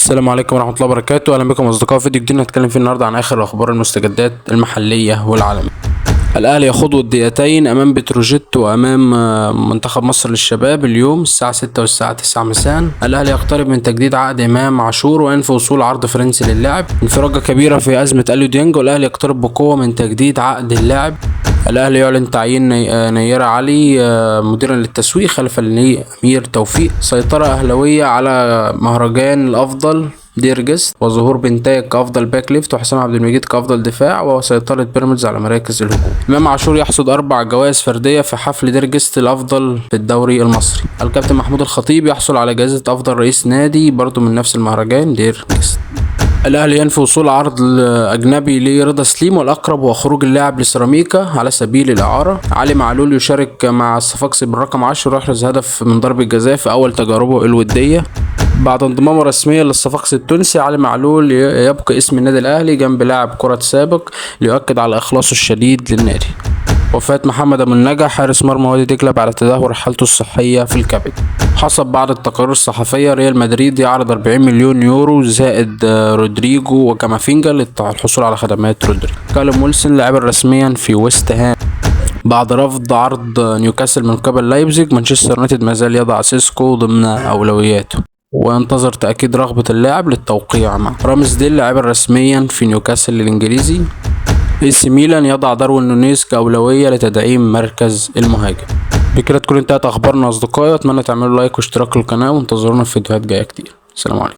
السلام عليكم ورحمة الله وبركاته. أهلا بكم أصدقاء في فيديو جديد نتكلم فيه النهاردة عن آخر أخبار المستجدات المحلية والعالمية. الأهلي يخوض وديتين أمام بتروجيت وأمام منتخب مصر للشباب اليوم الساعة 6 والساعة 9 مساء. الأهلي يقترب من تجديد عقد إمام عاشور وينفي وصول عرض فرنسي للاعب. انفراجة كبيرة في أزمة أليو ديانج والأهلي يقترب بقوة من تجديد عقد اللاعب. الأهلي يعلن تعيين نيرة علي مديرا للتسويق خلف الأمير توفيق. سيطرة أهلاوية على مهرجان الأفضل ديرجست وظهور بنتايج كأفضل باك ليفت وحسام عبد المجيد كأفضل دفاع وسيطرة بيراميدز على مراكز الهجوم. إمام عاشور يحصد 4 جوائز فردية في حفل ديرجست الأفضل في الدوري المصري. الكابتن محمود الخطيب يحصل على جائزة أفضل رئيس نادي برضو من نفس المهرجان ديرجست. الأهلي ينفي وصول عرض أجنبي لرضا سليم والأقرب هو خروج اللاعب لسيراميكا على سبيل الإعارة. علي معلول يشارك مع الصفاقسي بالرقم 10 ويحرز هدف من ضربة جزاء في أول تجاربه الودية. بعد انضمامه رسميا للصفاقسي التونسي علي معلول يبقى اسم النادي الأهلي جنب لاعب كرة سابق ليؤكد على إخلاصه الشديد للنادي. وفاة محمد أبو النجا حارس مرمى وادي دجلة بعد تدهور حالته الصحية في الكبد. حسب بعض التقارير الصحفية ريال مدريد يعرض 40 مليون يورو زائد رودريجو وكامافينجا للحصول على خدمات رودريجو. كالوم ويلسون لاعبا رسميا في ويست هام بعد رفض عرض نيوكاسل من قبل لايبزيج. مانشستر يونايتد ما زال يضع سيسكو ضمن أولوياته وينتظر تأكيد رغبة اللاعب للتوقيع معه. رامز ديل لاعبا رسميا في نيوكاسل الإنجليزي. AC ميلان يضع داروين نونيز كأولوية لتدعيم مركز المهاجم. بكده تكون انتهت أخبارنا أصدقائي، أتمنى تعملوا لايك واشتراك للقناة وانتظرونا في فيديوهات جاية كتير. السلام عليكم.